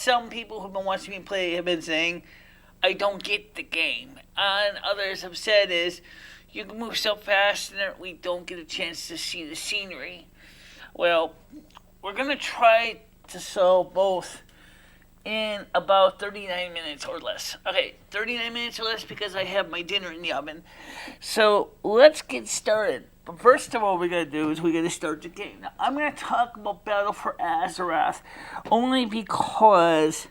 Some people who've been watching me play have been saying, I don't get the game. And others have said is, you can move so fast and we don't get a chance to see the scenery. Well, we're going to try to solve both in about 39 minutes or less. Okay, 39 minutes or less because I have my dinner in the oven. So let's get started. But first of all, we gotta do is we gotta start the game. Now, I'm gonna talk about Battle for Azeroth only because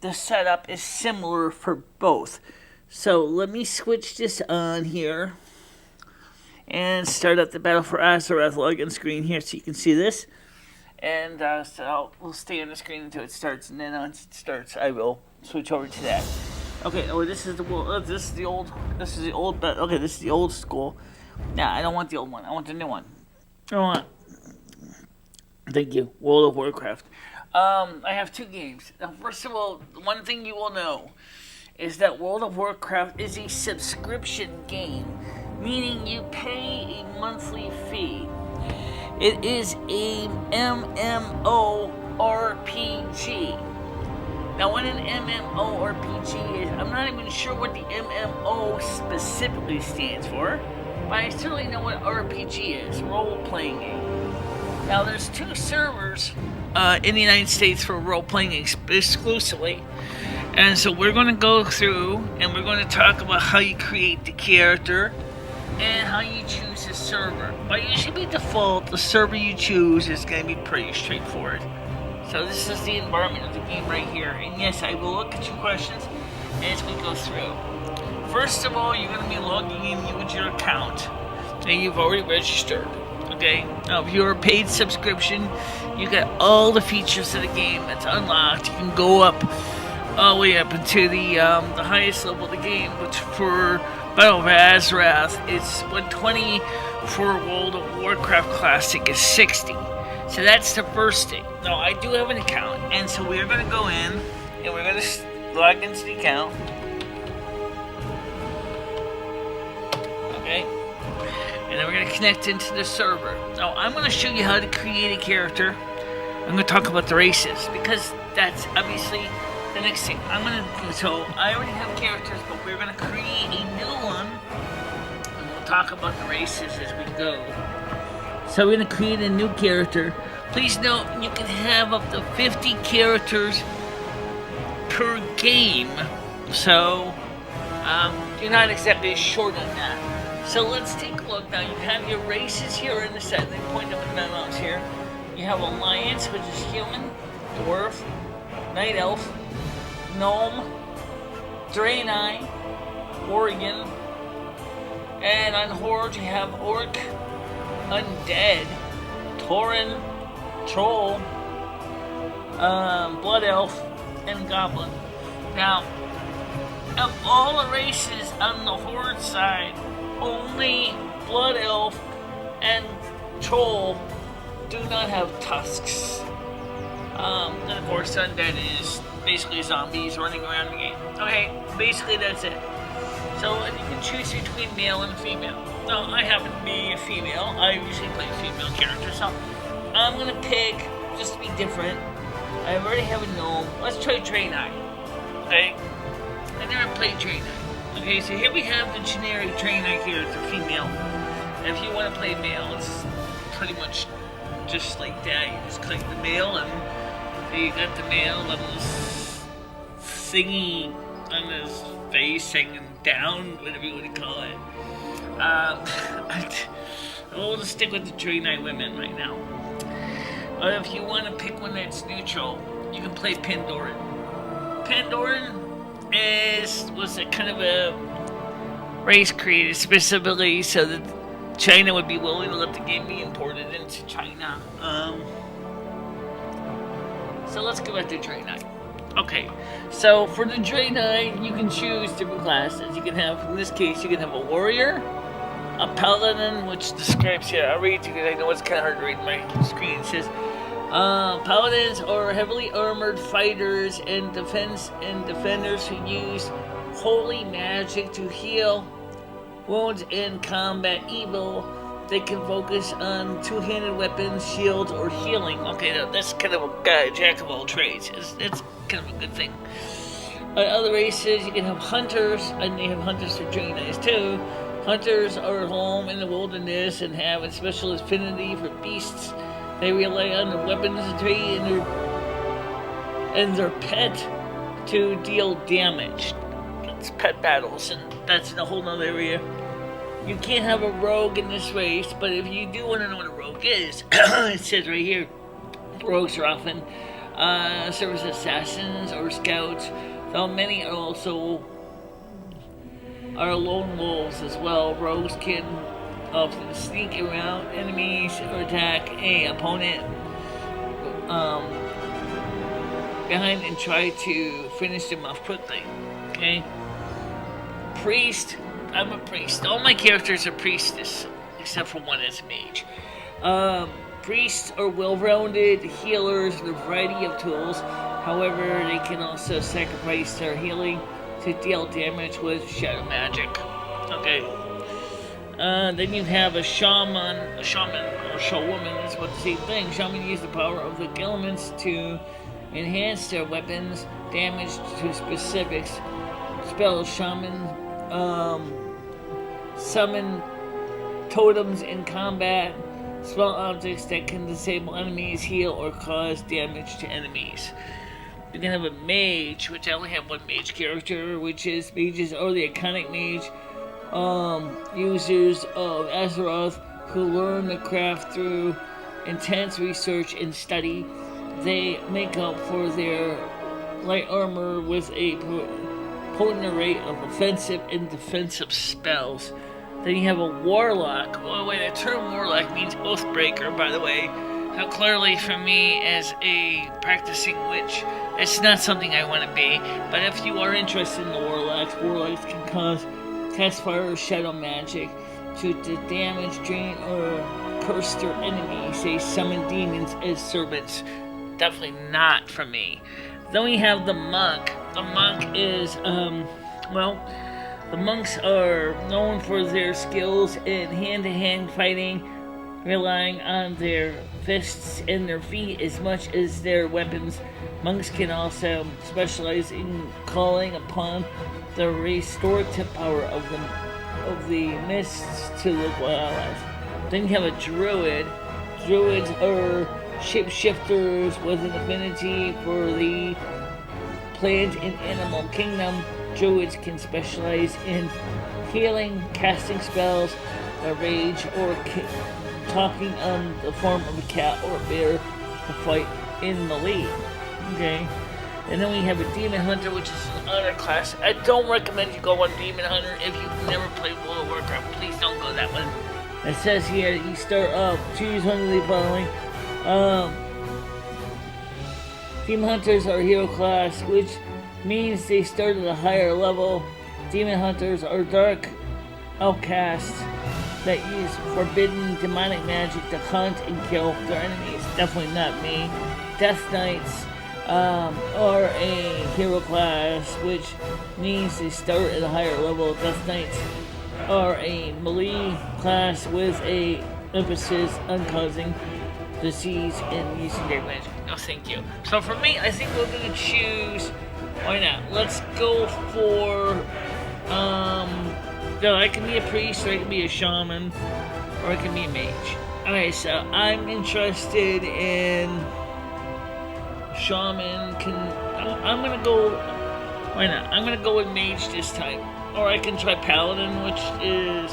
the setup is similar for both. So let me switch this on here and start up the Battle for Azeroth login screen here so you can see this. And so we'll stay on the screen until it starts, and then once it starts, I will switch over to that. Okay. Oh, this is the old. This is the old. Okay, this is the old school. Nah, I don't want the old one. I want the new one. I want. Thank you, World of Warcraft. I have two games. Now, first of all, one thing you will know is that World of Warcraft is a subscription game, meaning you pay a monthly fee. It is a MMORPG. Now, what an MMORPG is, I'm not even sure what the MMO specifically stands for, but I certainly know what RPG is, role-playing game. Now, there's two servers in the United States for role-playing exclusively, and so we're going to go through and we're going to talk about how you create the character and how you choose a server. But usually by default, the server you choose is going to be pretty straightforward. So this is the environment of the game right here. And yes, I will look at your questions as we go through. First of all, you're going to be logging in with your account. And you've already registered. Okay? Now, if you're a paid subscription, you get all the features of the game that's unlocked. You can go up all the way up into the highest level of the game, which for Battle of Azeroth, it's 120. For World of Warcraft Classic is 60. So that's the first thing. Now, I do have an account, and so we're going to go in, and we're going to log into the account. Okay? And then we're going to connect into the server. Now, I'm going to show you how to create a character. I'm going to talk about the races, because that's obviously the next thing. So I already have characters, but we're going to create a new one. And we'll talk about the races as we go. So we're going to create a new character. Please note, you can have up to 50 characters per game. So you're not exactly short on that. So let's take a look. Now you have your races here in the set. They point them with my mouse here. You have Alliance, which is human, dwarf, night elf, gnome, Draenei, Worgen, and on Horde you have orc, undead, tauren, troll, blood elf, and goblin. Now, of all the races on the Horde side, only blood elf and troll do not have tusks. And of course, undead is basically zombies running around the game. Okay, basically that's it. So you can choose between male and female. Now, I happen to be a female. I usually play female characters, so I'm gonna pick, just to be different. I already have a gnome. Let's try Draenei. Okay? I never played Draenei. Okay, so here we have the generic Draenei character, female. And if you want to play male, it's pretty much just like that. You just click the male, and you got the male little thingy on his face hanging down, whatever you want to call it. We'll just stick with the Draenei women right now. But if you want to pick one that's neutral, you can play Pandoran. Pandoran was a kind of a race created specifically so that China would be willing to let the game be imported into China. So let's go back to Draenei. Okay, so for the Draenei, you can choose different classes. You can have, in this case, you can have a warrior, a paladin, which describes here. I'll read it to you because I know it's kind of hard to read my screen. It says, paladins are heavily armored fighters and defenders who use holy magic to heal wounds in combat evil. They can focus on two-handed weapons, shields, or healing. Okay, that's kind of a jack of all trades. It's kind of a good thing. Other races, you can have hunters, and they have hunters for really nice too. Hunters are home in the wilderness and have a special affinity for beasts. They rely on their weaponry and their pet to deal damage. It's pet battles, and that's in a whole nother area. You can't have a rogue in this race, but if you do want to know what a rogue is, it says right here, rogues are often serve as assassins or scouts, though many are also lone wolves as well. Rogues can often sneak around enemies or attack a opponent behind and try to finish them off quickly. Okay? Priest. I'm a priest. All my characters are priestess, except for one that's a mage. Priests are well-rounded healers with a variety of tools. However, they can also sacrifice their healing to deal damage with shadow magic. Okay. Then you have a shaman, or showwoman, is what the same thing. Shaman use the power of the elements to enhance their weapons, damage to specifics. Spells. Shaman summon totems in combat. Spell objects that can disable enemies, heal, or cause damage to enemies. You can have a mage, which I only have one mage character, which is mages are the iconic mage users of Azeroth who learn the craft through intense research and study. They make up for their light armor with a potent array of offensive and defensive spells. Then you have a warlock. Oh wait, the term warlock means oathbreaker, by the way. Now clearly for me as a practicing witch, it's not something I want to be. But if you are interested in the warlocks can cast fire or shadow magic to damage, drain, or curse their enemies. They summon demons as servants. Definitely not for me. Then we have the monk. The monk is, the monks are known for their skills in hand-to-hand fighting, relying on their fists and their feet as much as their weapons. Monks can also specialize in calling upon the restorative power of the mists to local allies. Then you have a druid. Druids are shapeshifters with an affinity for the plant and animal kingdom. Druids can specialize in healing, casting spells, a rage, or talking on the form of a cat or a bear to fight in melee. Okay. And then we have a demon hunter, which is an honor class. I don't recommend you go on demon hunter if you've never played World of Warcraft. Please don't go that one. It says here you start off, choose one of the following. Demon hunters are hero class, which means they start at a higher level. Demon hunters are dark outcasts that use forbidden demonic magic to hunt and kill their enemies. Definitely not me. Death Knights are a hero class, which means they start at a higher level. Death Knights are a melee class with a emphasis on causing disease and using their magic. No, thank you. So for me, I think we're gonna choose. Why not? Let's go for no, I can be a priest, or I can be a shaman, or I can be a mage. Alright, so I'm interested in shaman. I'm gonna go. Why not? I'm gonna go with mage this time, or I can try paladin, which is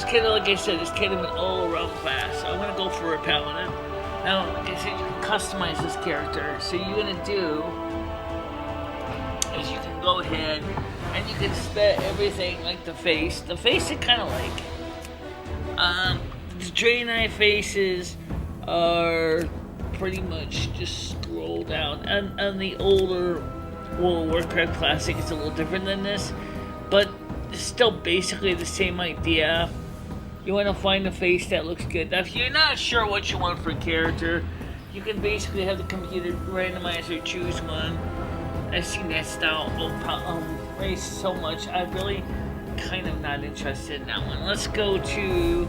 kind of like I said, it's kind of an all-around class. So I'm gonna go for a paladin. Now, like I said, you can customize this character. So you're gonna do is you can go ahead and you can set everything like the face. The face I kind of like. The Draenei faces are pretty much just scroll down. On the older World of Warcraft Classic, it's a little different than this, but it's still basically the same idea. You want to find a face that looks good. Now, if you're not sure what you want for a character, you can basically have the computer randomize or choose one. I've seen that style of race so much. I'm really kind of not interested in that one. Let's go to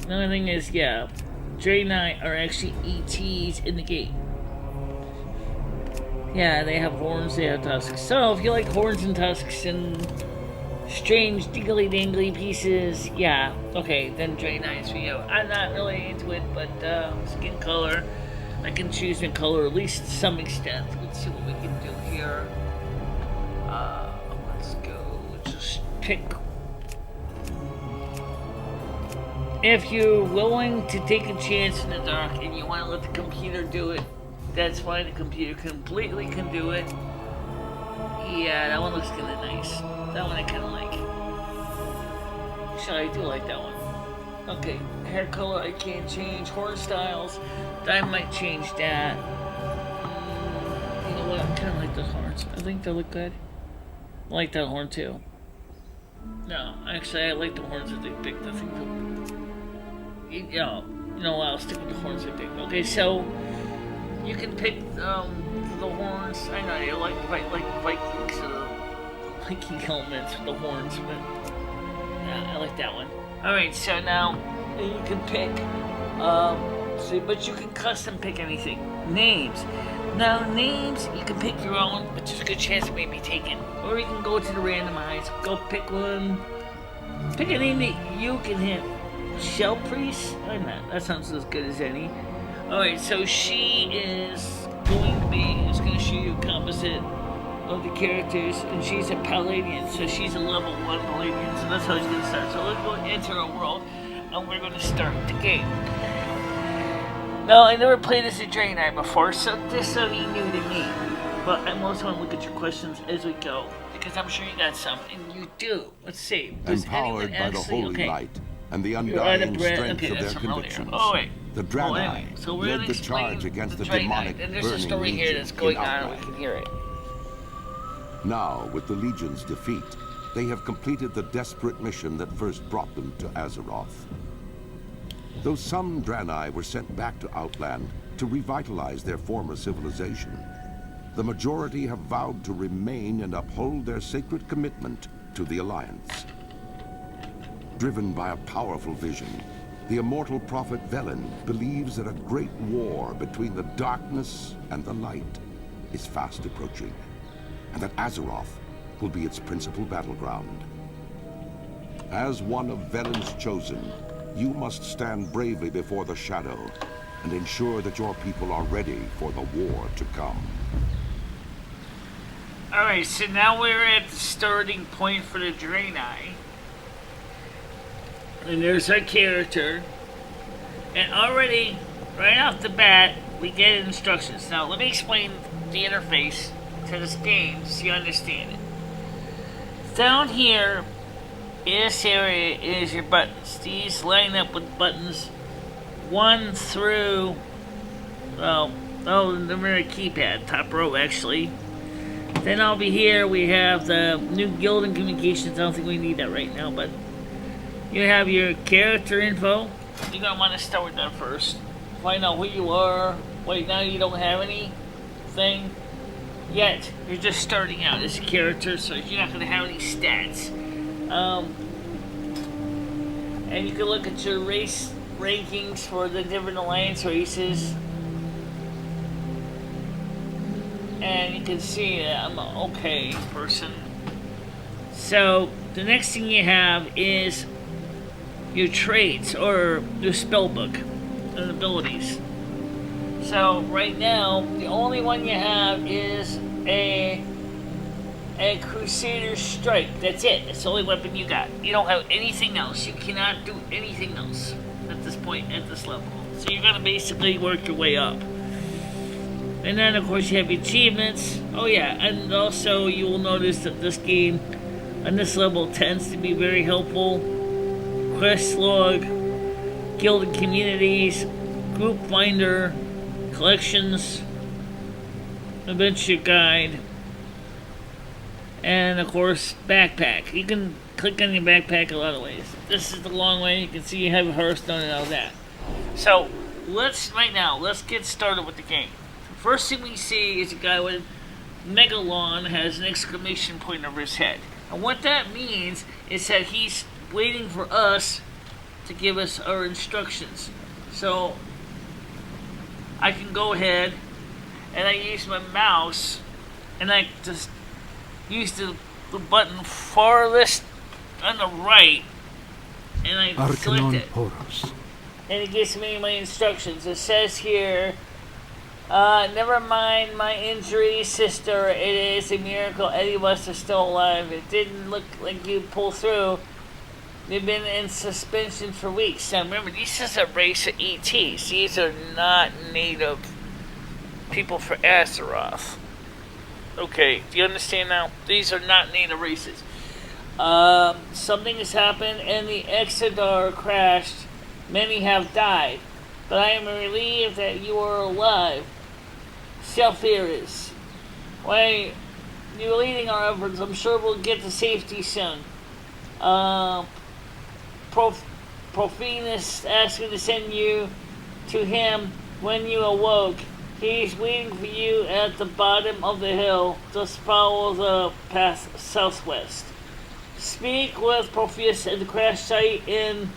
another thing is Draenei are actually ETs in the game. Yeah, they have horns, they have tusks. So if you like horns and tusks and strange dingly dangly pieces, yeah, okay, then Draenei is for you. I'm not really into it, but skin color, I can choose my color at least to some extent. Let's see what we can do here. Let's go, just pick. If you're willing to take a chance in the dark and you want to let the computer do it, that's fine. The computer completely can do it. Yeah, that one looks kind of nice. That one I kind of like. Actually, I do like that one. Okay, hair color I can't change. Horn styles, I might change that. You know what? I kind of like those horns. I think they look good. I like that horn too. No, actually, I like the horns that they picked. I think you know, I'll stick with the horns they picked. Okay, so you can pick the horns. I know you like Vikings, Viking helmets with the horns, but yeah, I like that one. All right, so now you can pick. But you can custom pick anything. Names. Now, names, you can pick your own, but there's a good chance it may be taken. Or you can go to the randomize, go pick one. Pick a name that you can hit. Shell Priest? I don't know, that sounds as good as any. Alright, so she is going to show you a composite of the characters, and she's a Palladian, so she's a level 1 Palladian, so that's how she's going to start. So let's go into her world, and we're going to start the game. Now, I never played as a Draenei before, so this will be new to me. But I'm also going to look at your questions as we go, because I'm sure you got some, and you do. Let's see. Empowered by the holy light and the undying strength of their convictions, the Draenei led the charge against the demonic and there's a story here that's going on, we can hear it. Now, with the Legion's defeat, they have completed the desperate mission that first brought them to Azeroth. Though some Draenei were sent back to Outland to revitalize their former civilization, the majority have vowed to remain and uphold their sacred commitment to the Alliance. Driven by a powerful vision, the immortal prophet Velen believes that a great war between the darkness and the light is fast approaching, and that Azeroth will be its principal battleground. As one of Velen's chosen, you must stand bravely before the shadow and ensure that your people are ready for the war to come. Alright, so now we're at the starting point for the Draenei. And there's our character. And already, right off the bat, we get instructions. Now, let me explain the interface to this game so you understand it. Down here, in this area is your buttons. These line up with buttons 1 through, the numeric keypad, top row actually. Then over here we have the new guild and communications. I don't think we need that right now, but you have your character info. You're going to want to start with that first. Find out who you are. Right now you don't have anything yet. You're just starting out as a character, so you're not going to have any stats. And you can look at your race rankings for the different alliance races. And you can see that I'm an okay person. So, the next thing you have is your traits, or your spellbook, and abilities. So, right now, the only one you have is a Crusader Strike. That's it. That's the only weapon you got. You don't have anything else. You cannot do anything else at this point, at this level. So you're going to basically work your way up. And then, of course, you have your achievements. Oh, yeah. And also, you will notice that this game, on this level, tends to be very helpful. Quest log, guild and communities, group finder, collections, adventure guide, and of course backpack. You can click on your backpack a lot of ways. This is the long way. You can see you have a Hearthstone and all that. So let's get started with the game. First thing we see is a guy with Megalon has an exclamation point over his head. And what that means is that he's waiting for us to give us our instructions. So I can go ahead and I use my mouse and I just use the button farthest on the right and I select it. And it gives me my instructions. It says here, never mind my injury, sister. It is a miracle any of us are still alive. It didn't look like you pulled through. They've been in suspension for weeks. Now remember, this is a race of ETs. These are not native people for Azeroth. Okay, do you understand now? These are not native races. Something has happened and the Exodar crashed. Many have died. But I am relieved that you are alive. Self-Eris. Why, you're leading our efforts. I'm sure we'll get to safety soon. Profanus asked me to send you to him when you awoke. He's waiting for you at the bottom of the hill. Just follow the path southwest. Speak with Profanus at the crash site in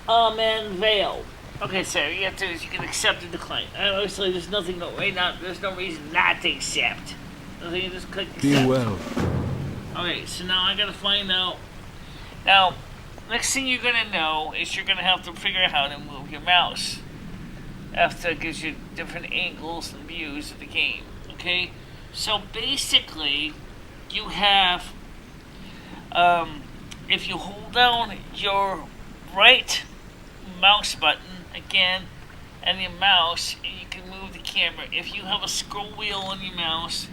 Amen Vale. Okay, so you have to you can accept and decline. Obviously, there's nothing right now. There's no reason not to accept. So you just click accept. Be well. Okay, so now I gotta find out. Now, next thing you're gonna know is you're gonna have to figure out how to move your mouse. After it gives you different angles and views of the game. Okay, so basically, you have if you hold down your right mouse button again and your mouse, and you can move the camera. If you have a scroll wheel on your mouse,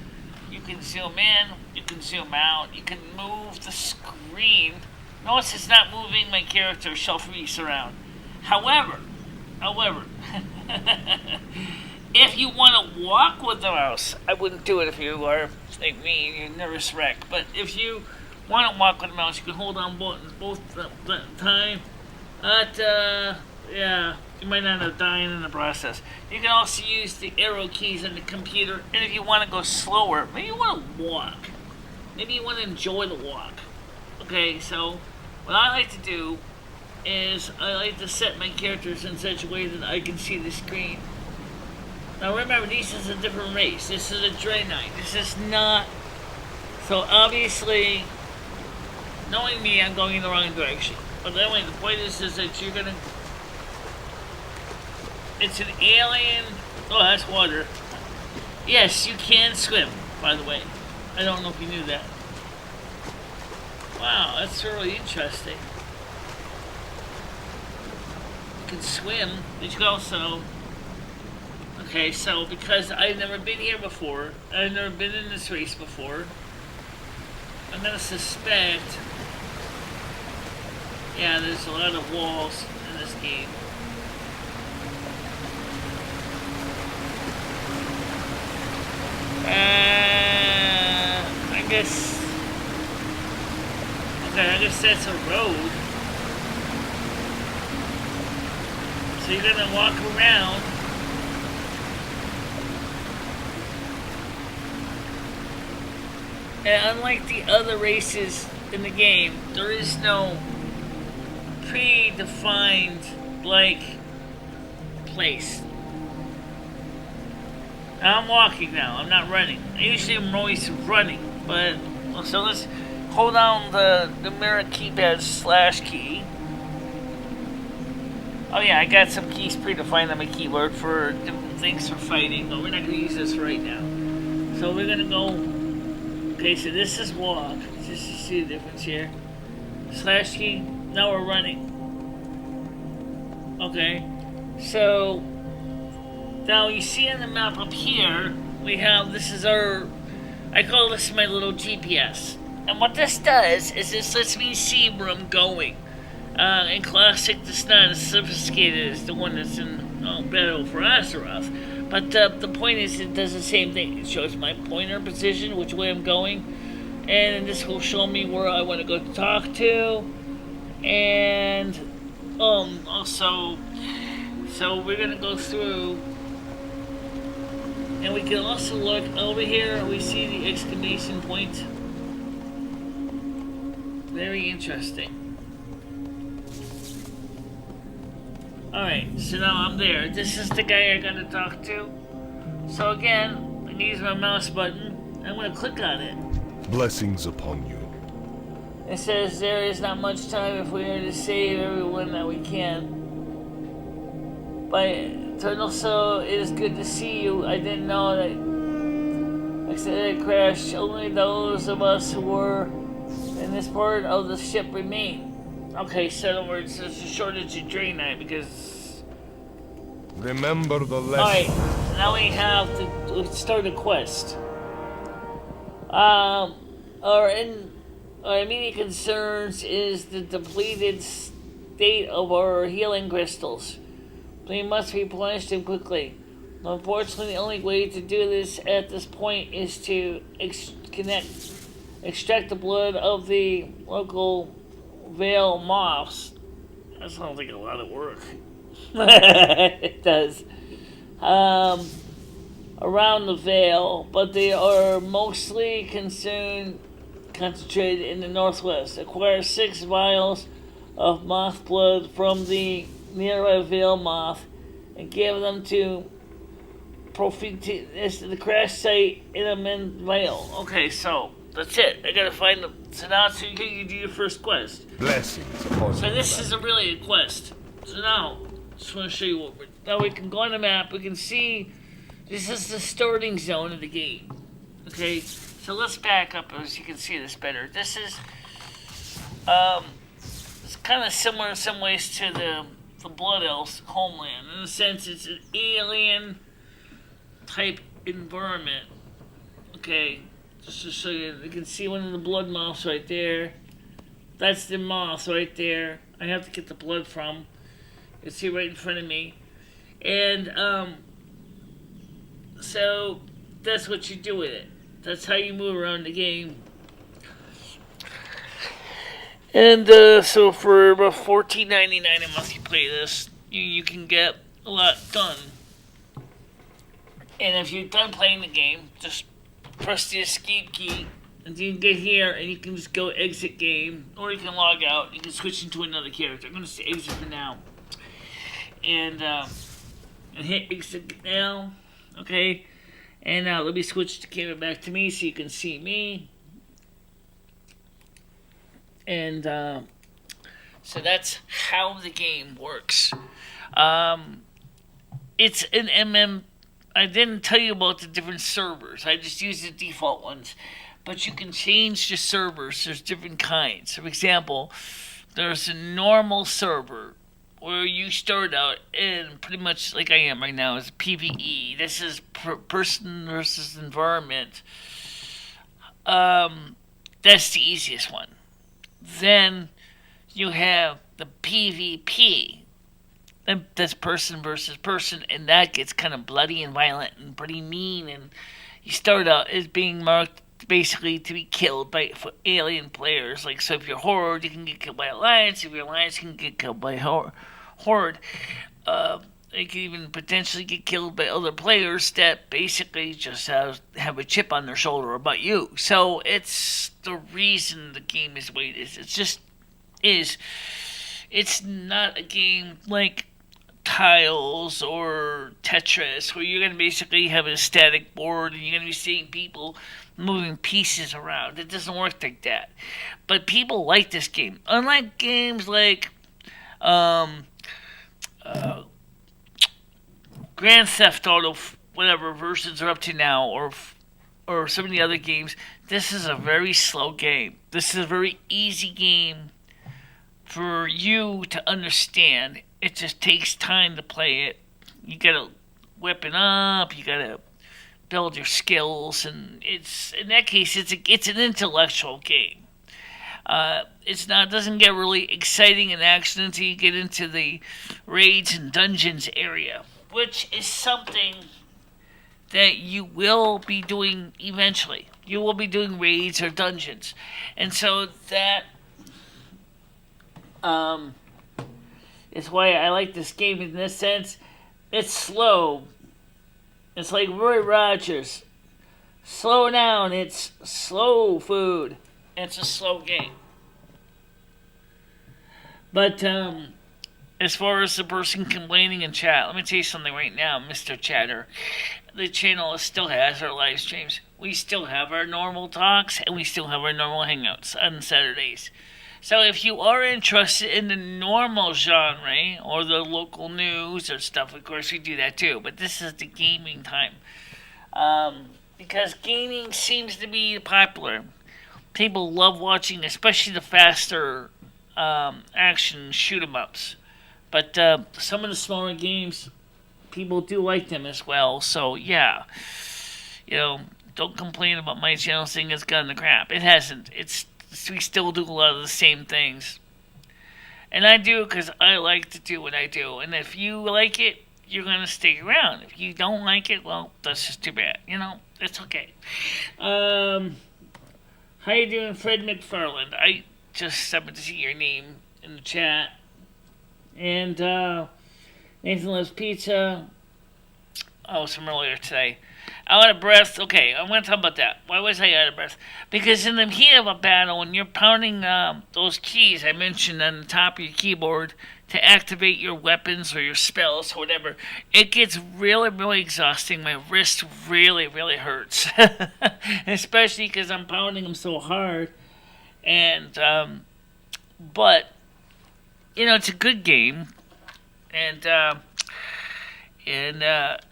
you can zoom in, you can zoom out, you can move the screen. Notice it's not moving my character shelf-reese around. However, if you want to walk with the mouse, I wouldn't do it if you are like me, you're a nervous wreck. But if you want to walk with the mouse, you can hold on buttons both the time. But yeah, you might end up dying in the process. You can also use the arrow keys on the computer, and if you want to go slower, maybe you want to walk. Maybe you want to enjoy the walk. Okay, so what I like to do is I like to set my characters in such a way that I can see the screen. Now remember, this is a different race. This is a Draenei. This is not... So obviously, knowing me, I'm going in the wrong direction. But anyway, the point is that you're gonna... It's an alien... Oh, that's water. Yes, you can swim, by the way. I don't know if you knew that. Wow, that's really interesting. You can swim, but you can also... Okay, so because I've never been here before, I've never been in this race before, I'm gonna suspect... Yeah, there's a lot of walls in this game. I guess... Okay, I guess that's a road. So you're gonna walk around. And unlike the other races in the game, there is no predefined, like, place. Now I'm walking now, I'm not running. Usually I'm always running, but, so let's hold down the numeric keypad / key. Oh yeah, I got some keys predefined on my keyboard for different things for fighting, but we're not going to use this right now. So we're going to go... Okay, so this is walk. Just to see the difference here. / key. Now we're running. Okay. So now you see on the map up here, we have, this is our, I call this my little GPS. And what this does is this lets me see where I'm going. In Classic, it's not as sophisticated as the one that's in Battle for Azeroth. But the point is, it does the same thing. It shows my pointer position, which way I'm going, and this will show me where I want to go talk to, and also, so we're gonna go through, and we can also look over here. We see the exclamation point. Very interesting. Alright, so now I'm there. This is the guy I gotta talk to. So again, I use my mouse button. I'm gonna click on it. Blessings upon you. It says there is not much time if we are to save everyone that we can. By Eternal Soul, it is good to see you. I didn't know that accident crashed. Only those of us who were in this part of the ship remain. Okay, so in other words, there's a shortage of Draenei because... Remember the lesson. Alright, so now we have to start a quest. Our immediate concerns is the depleted state of our healing crystals. We must replenish them quickly. Unfortunately, the only way to do this at this point is to extract the blood of the local Veil moths. That sounds like a lot of work. It does. Around the Veil, but they are mostly concentrated in the northwest. Acquire 6 vials of moth blood from the nearby Veil moth and give them to the crash site in a Veil. Okay, so that's it. I gotta find them. So now you can do your first quest. Blessings upon you. So this is really a quest. So now, just want to show you what now we can go on the map. We can see this is the starting zone of the game. Okay, so let's back up so you can see this better. This is it's kind of similar in some ways to the Blood Elves homeland. In a sense, it's an alien type environment. Okay, just to show you, you can see one of the blood moths right there. That's the moth right there. I have to get the blood from. You can see right in front of me. And so that's what you do with it. That's how you move around the game. And so for about $14.99 a month you play this, you can get a lot done. And if you're done playing the game, just press the escape key, and then you can get here, and you can just go exit game, or you can log out. You can switch into another character. I'm going to say exit for now, and hit exit now. Okay, and now let me switch the camera back to me so you can see me. And so that's how the game works. It's an MM. I didn't tell you about the different servers. I just used the default ones. But you can change the servers. There's different kinds. For example, there's a normal server where you start out in pretty much like I am right now is PvE. This is person versus environment. That's the easiest one. Then you have the PvP. That's person versus person, and that gets kind of bloody and violent and pretty mean. And you start out as being marked basically to be killed by alien players. Like, so if you're Horde, you can get killed by Alliance. If you're Alliance, you can get killed by Horde. You can even potentially get killed by other players that basically just have a chip on their shoulder about you. So it's the reason the game is the way it is. It just is. It's not a game like Tiles or Tetris where you're going to basically have a static board and you're going to be seeing people moving pieces around. It doesn't work like that. But people like this game. Unlike games like Grand Theft Auto, whatever versions are up to now, or some of the other games, this is a very slow game. This is a very easy game for you to understand. It just takes time to play it. You gotta weapon up, you gotta build your skills, and it's in that case it's an intellectual game. It doesn't get really exciting in action until you get into the raids and dungeons area, which is something that you will be doing eventually. You will be doing raids or dungeons, and so that is why I like this game in this sense. It's slow. It's like Roy Rogers. Slow down. It's slow food. It's a slow game. But as far as the person complaining in chat, let me tell you something right now, Mr. Chatter. The channel still has our live streams. We still have our normal talks, and we still have our normal hangouts on Saturdays. So if you are interested in the normal genre, or the local news or stuff, of course we do that too. But this is the gaming time. Because gaming seems to be popular. People love watching, especially the faster action shoot-em-ups. But some of the smaller games, people do like them as well. So, yeah. Don't complain about my channel saying it's gotten the crap. It hasn't. We still do a lot of the same things. And I do because I like to do what I do. And if you like it, you're going to stick around. If you don't like it, well, that's just too bad. It's okay. How you doing, Fred McFarland? I just happened to see your name in the chat. And Nathan Loves Pizza. Oh, some earlier today. Out of breath. Okay, I'm going to talk about that. Why was I out of breath? Because in the heat of a battle, when you're pounding those keys I mentioned on the top of your keyboard to activate your weapons or your spells or whatever, it gets really, really exhausting. My wrist really, really hurts. Especially because I'm pounding them so hard. And, but, it's a good game. And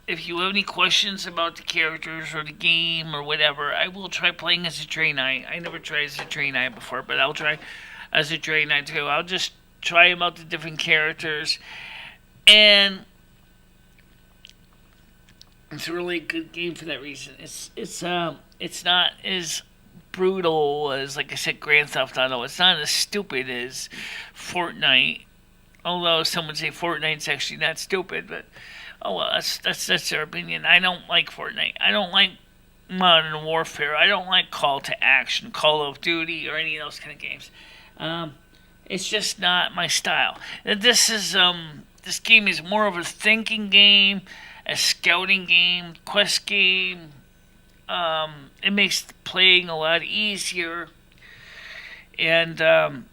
if you have any questions about the characters or the game or whatever, I will try playing as a Draenei. I never tried as a Draenei before, but I'll try as a Draenei too. I'll just try about the different characters. And it's a really good game for that reason. It's not as brutal as, like I said, Grand Theft Auto. It's not as stupid as Fortnite. Although some would say Fortnite's actually not stupid, but oh well, that's their opinion. I don't like Fortnite. I don't like Modern Warfare. I don't like Call to Action, Call of Duty, or any of those kind of games. It's just not my style. This game is more of a thinking game, a scouting game, quest game. It makes playing a lot easier, and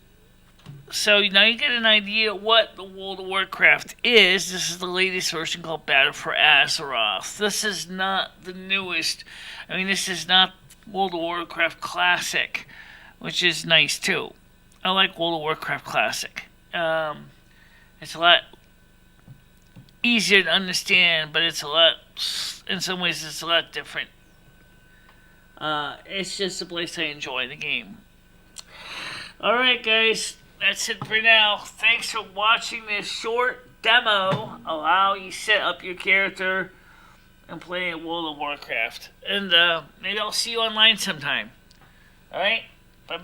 so now you get an idea what the World of Warcraft is. This is the latest version called Battle for Azeroth. This is not the newest. This is not World of Warcraft Classic, which is nice too. I like World of Warcraft Classic. It's a lot easier to understand, but in some ways it's a lot different. It's just a place I enjoy the game. Alright guys, that's it for now. Thanks for watching this short demo of how you set up your character and play World of Warcraft. And maybe I'll see you online sometime. Alright?